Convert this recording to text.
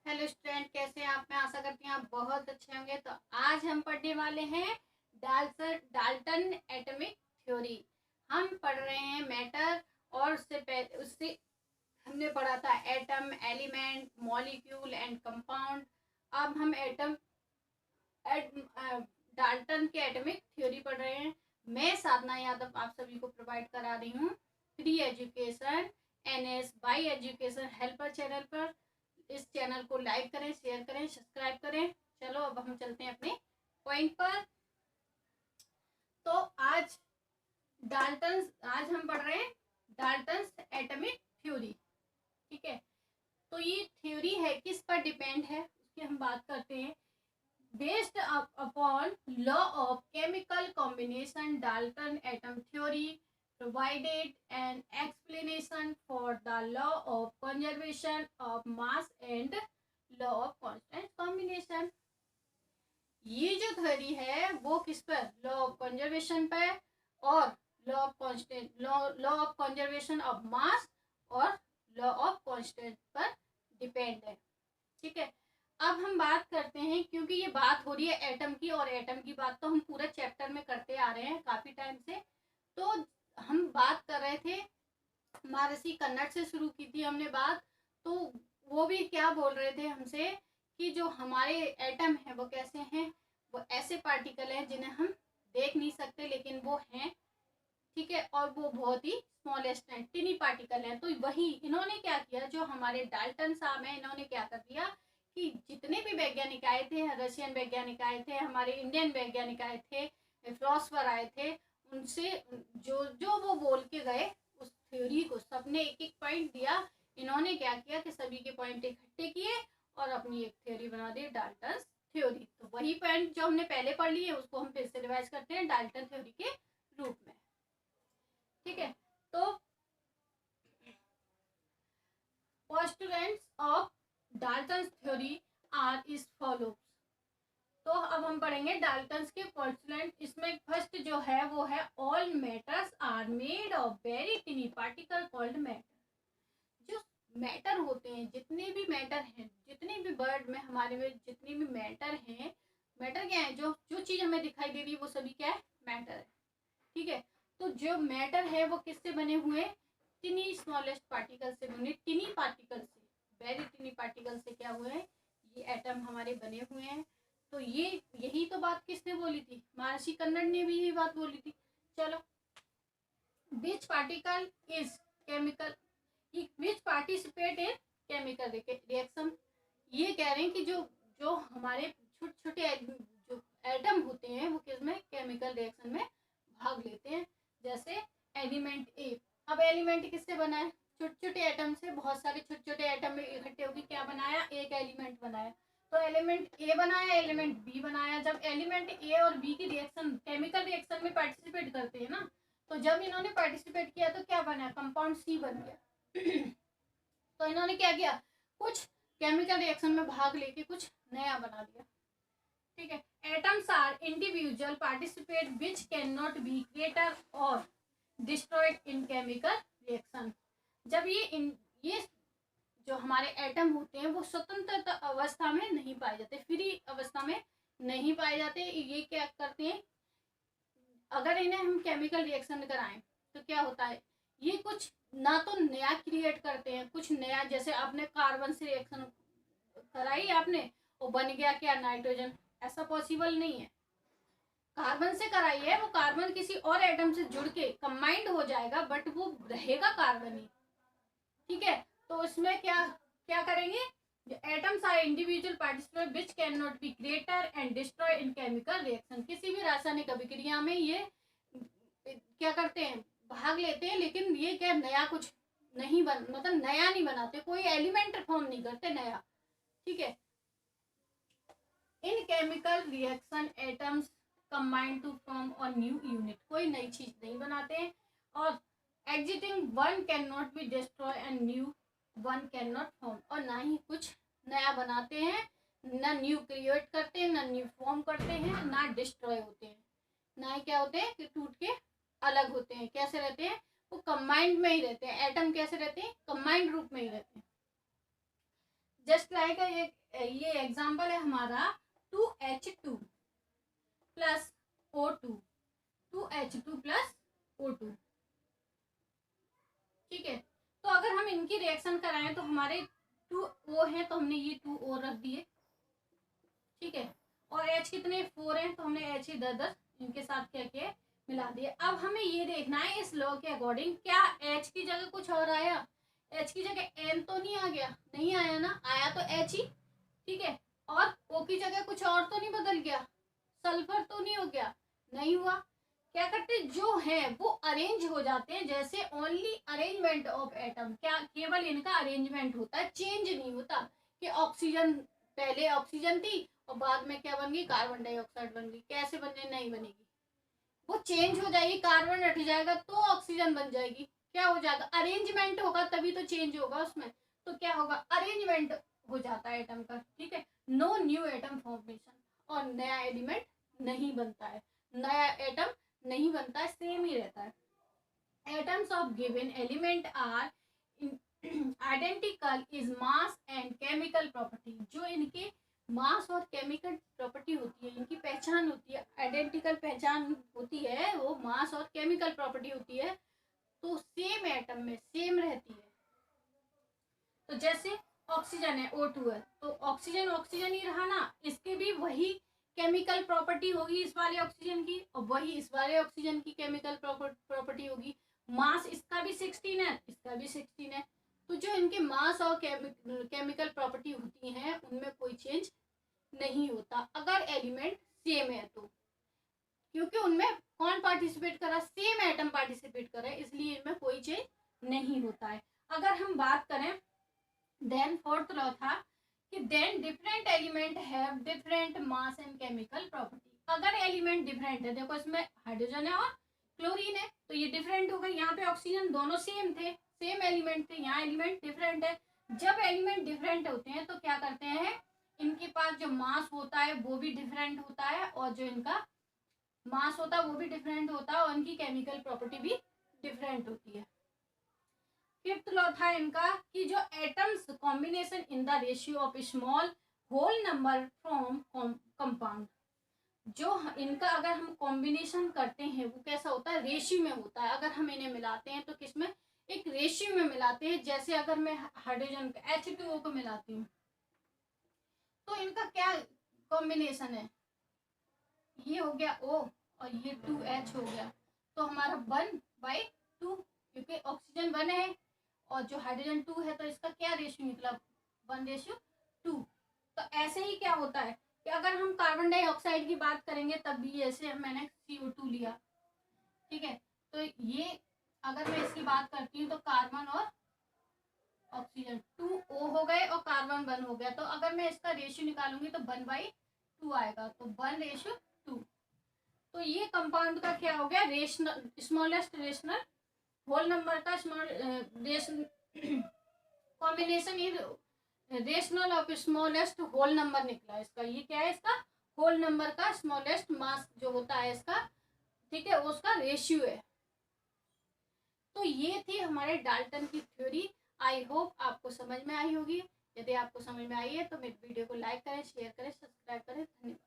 Hello student, कैसे हैं आप? मैं आशा करती हूँ आप बहुत अच्छे होंगे। तो आज हम पढ़ने वाले हैं डाल्टन एटॉमिक थ्योरी। हम पढ़ रहे हैं मैटर, और उससे हमने पढ़ा था atom, element, molecule and compound. अब हम डाल्टन के एटॉमिक थ्योरी पढ़ रहे हैं। मैं साधना यादव आप सभी को प्रोवाइड करा रही हूँ free education NS by education helper channel पर। इस चैनल को लाइक करें, शेयर करें, सब्सक्राइब करें। चलो अब हम चलते हैं अपने पॉइंट पर। तो आज हम पढ़ रहे हैं डाल्टन एटॉमिक थ्योरी। ठीक है, तो ये थ्योरी है किस पर डिपेंड है उसकी हम बात करते हैं। Based upon law of chemical combination, Dalton atom theory provided an explanation for the law of conservation of mass and law of constant combination। ये जो थ्योरी है वो किस पर? लॉ ऑफ कंजर्वेशन पर, और law of constant law of conservation of mass और law of constant पर डिपेंड है। ठीक है, अब हम बात करते हैं, क्योंकि ये बात हो रही है एटम की, और एटम की बात तो हम पूरा चैप्टर में करते आ रहे हैं काफी टाइम से। तो हम बात कर रहे थे, महर्षि कन्नड़ से शुरू की थी हमने बात। तो वो भी क्या बोल रहे थे हमसे कि जो हमारे एटम है वो कैसे हैं? वो ऐसे पार्टिकल हैं जिन्हें हम देख नहीं सकते लेकिन वो हैं। ठीक है, और वो बहुत ही स्मॉलेस्ट हैं, टिनी पार्टिकल हैं। तो वही इन्होंने क्या किया, जो हमारे डाल्टन साहब हैं, इन्होंने क्या कर दिया कि जितने भी वैज्ञानिक आए थे, रशियन वैज्ञानिक आए थे, हमारे इंडियन वैज्ञानिक आए थे, फिलोसफर आए थे, उनसे जो जो वो बोल के गए उस थ्योरी को सबने एक एक पॉइंट दिया। इन्होंने क्या किया कि सभी के पॉइंट इकट्ठे किए और अपनी एक थ्योरी बना दी, डाल्टन थ्योरी। तो वही पॉइंट जो हमने पहले पढ़ लिए उसको हम फिर से रिवाइज करते हैं डाल्टन थ्योरी के रूप में। ठीक है, तो postulants of Dalton theory are as follows. तो अब हम पढ़ेंगे डाल्टन के पोस्टुलेंट। इसमें फर्स्ट जो है वो है all matters are made of very tiny particle called matter. जो मैटर होते हैं, जितने भी मैटर हैं, जितने भी वर्ड में हमारे में जितने भी मैटर हैं, मैटर क्या है? जो जो चीज हमें दिखाई दे रही है वो सभी क्या है? मैटर है। ठीक है, तो जो मैटर है वो किससे बने हुए? टिनी स्मॉलेस्ट पार्टिकल से बने, टिनी पार्टिकल से, वेरी टिनी पार्टिकल से क्या हुए हैं? ये एटम हमारे बने हुए हैं। तो ये यही तो बात किसने बोली थी? महर्षि कन्नड़ ने भी यही बात बोली थी। चलो, which particle is chemical, which participate in chemical reaction. ये कह रहे हैं कि जो जो हमारे छोटे छोटे जो एटम होते हैं वो किसमें? केमिकल रिएक्शन में भाग लेते हैं। जैसे एलिमेंट ए। अब एलिमेंट किससे बना है? छोटे छोटे एटम से, बहुत सारे छोटे छोटे एटम में इकट्ठे होकर क्या बनाया? एक एलिमेंट बनाया। तो एलिमेंट ए बनाया, एलिमेंट बी बनाया। जब एलिमेंट ए और बी की रिएक्शन, केमिकल रिएक्शन में पार्टिसिपेट करते हैं ना, तो जब इन्होंने पार्टिसिपेट किया तो क्या बना? कंपाउंड सी बन गया। तो इन्होंने क्या किया? कुछ केमिकल रिएक्शन में भाग लेके कुछ नया बना दिया। ठीक है, atoms are individual participate which can not be creator और डिस्ट्रॉयड इन केमिकल रिएक्शन। जब ये जो हमारे एटम होते हैं वो स्वतंत्र अवस्था में नहीं पाए जाते, फ्री अवस्था में नहीं पाए जाते। ये क्या करते हैं? अगर इन्हें हम केमिकल रिएक्शन कराएं तो क्या होता है? ये कुछ ना तो नया क्रिएट करते हैं, कुछ नया, जैसे आपने कार्बन से रिएक्शन कराई आपने, वो बन गया क्या? नाइट्रोजन। ऐसा पॉसिबल नहीं है। कार्बन से कराई है, वो कार्बन किसी और एटम से जुड़ के कंबाइंड हो जाएगा, बट वो रहेगा कार्बन ही। ठीक है, तो इसमें क्या क्या करेंगे? Atoms are individual participant which can not be creator and destroy in chemical reaction. किसी भी रासायनिक अभिक्रिया में ये क्या करते हैं? भाग लेते हैं, लेकिन ये क्या नया कुछ नहीं मतलब नया नहीं बनाते, कोई एलिमेंट फॉर्म नहीं करते नया। ठीक है, in chemical reaction atoms combine to form a new unit. कोई नई चीज नहीं बनाते हैं। और existing one can not be destroy and new one can not form. और ना ही कुछ नया बनाते हैं, ना न्यू क्रिएट करते हैं, ना न्यू फॉर्म करते हैं, ना डिस्ट्रॉय होते हैं, ना ही क्या होते हैं कि टूट के अलग होते हैं। कैसे रहते हैं? वो कंबाइंड में ही रहते हैं। एटम कैसे रहते हैं? कंबाइंड रूप में ही रहते हैं। जस्ट लाइक ये एग्जांपल है हमारा 2H2 plus O2, 2H2 plus O2। ठीक है, तो अगर हम इनकी रिएक्शन कराएं तो हमारे 2O है तो हमने ये 2O रख दिए। ठीक है, और H कितने 4 हैं तो हमने H इधर इनके साथ क्या किया मिला दिए। अब हमें ये देखना है इस लॉ के अकॉर्डिंग क्या H की जगह कुछ और आया, H की जगह N तो नहीं आ गया, नहीं आया ना, आया तो H ही। ठीक है, और O की जगह कुछ और तो नहीं बदल गया, सल्फर तो नहीं हो गया, नहीं हुआ। क्या करते जो है वो अरेंज हो जाते हैं, जैसे ओनली अरेंजमेंट ऑफ एटम, क्या केवल इनका अरेंजमेंट होता है, चेंज नहीं होता कि ऑक्सीजन पहले ऑक्सीजन थी और बाद में क्या बन गई कार्बन डाइऑक्साइड बन गई, कैसे बनने नहीं बनेगी, वो चेंज हो जाएगी, कार्बन हट जाएगा तो ऑक्सीजन बन जाएगी, क्या हो जाएगा अरेंजमेंट होगा तभी तो चेंज होगा उसमें, तो क्या होगा अरेंजमेंट हो जाता है एटम का। ठीक है, नो न्यू एटम फॉर्मेशन, और नया एलिमेंट नहीं बनता है, नया एटम नहीं बनता है, सेम ही रहता है। Atoms of given element are identical is mass and chemical property, जो इनके मास और केमिकल प्रॉपर्टी होती है, इनकी पहचान होती है, आइडेंटिकल पहचान होती है, वो मास और केमिकल प्रॉपर्टी होती है, तो सेम एटम में सेम रहती है। तो जैसे ऑक्सीजन है O2 है तो ऑक्सीजन ऑक्सीजन ही रहा ना, इसके भी वही केमिकल प्रॉपर्टी होगी इस वाले ऑक्सीजन की, और वही इस वाले ऑक्सीजन की केमिकल प्रॉपर्टी होगी। मास इसका भी 16 है, इसका भी 16 है, तो जो इनके मास और केमिकल प्रॉपर्टी होती हैं उनमें कोई चेंज नहीं होता अगर एलिमेंट सेम है तो, क्योंकि उनमें कौन पार्टिसिपेट करा, सेम एटम पार्टिसिपेट करे, इसलिए इनमें कोई चेंज नहीं होता है। अगर हम बात करें देन फोर्थ लॉ था कि then different element have different mass and chemical property, अगर एलिमेंट डिफरेंट है, देखो इसमें हाइड्रोजन है और क्लोरीन है तो ये डिफरेंट हो गए, यहाँ पे ऑक्सीजन दोनों सेम थे, सेम एलिमेंट थे, यहाँ एलिमेंट डिफरेंट है। जब एलिमेंट डिफरेंट होते हैं तो क्या करते हैं, इनके पास जो मास होता है वो भी डिफरेंट होता है, और जो इनका मास होता है वो भी डिफरेंट होता है, और इनकी केमिकल प्रॉपर्टी भी डिफरेंट होती है। फिफ्थ लॉ था इनका कि जो atoms combination in the ratio of small whole number from compound, जो इनका अगर हम कॉम्बिनेशन करते हैं वो कैसा होता है, रेशियो में होता है। अगर हम इन्हें मिलाते हैं तो किसमें, एक रेशियो में मिलाते हैं। जैसे अगर मैं हाइड्रोजन H2O को मिलाती हूँ तो इनका क्या कॉम्बिनेशन है, ये हो गया O और ये 2H हो गया, तो हमारा 1/2, क्योंकि ऑक्सीजन 1 है और जो हाइड्रोजन 2 है तो इसका क्या रेशियो निकला 1:2। तो ऐसे ही क्या होता है कि अगर हम कार्बन डाइऑक्साइड की बात करेंगे तब भी ऐसे मैंने CO2 लिया, ठीक है, तो ये अगर मैं इसकी बात करती हूँ तो कार्बन और ऑक्सीजन 2O हो गए और कार्बन 1 हो गया, तो अगर मैं इसका रेशियो निकालूंगी तो 1/2 आएगा, तो 1:2। तो ये कंपाउंड का क्या हो गया, rational smallest rational whole number का small combination is rational of smallest whole number निकला इसका, ये क्या है, इसका होल नंबर का स्मॉलेस्ट मास जो होता है इसका, ठीक है, उसका रेशियो है। तो ये थी हमारे डाल्टन की थ्योरी। आई होप आपको समझ में आई होगी, यदि आपको समझ में आई है तो मेरे वीडियो को लाइक करें, शेयर करें, सब्सक्राइब करें। धन्यवाद।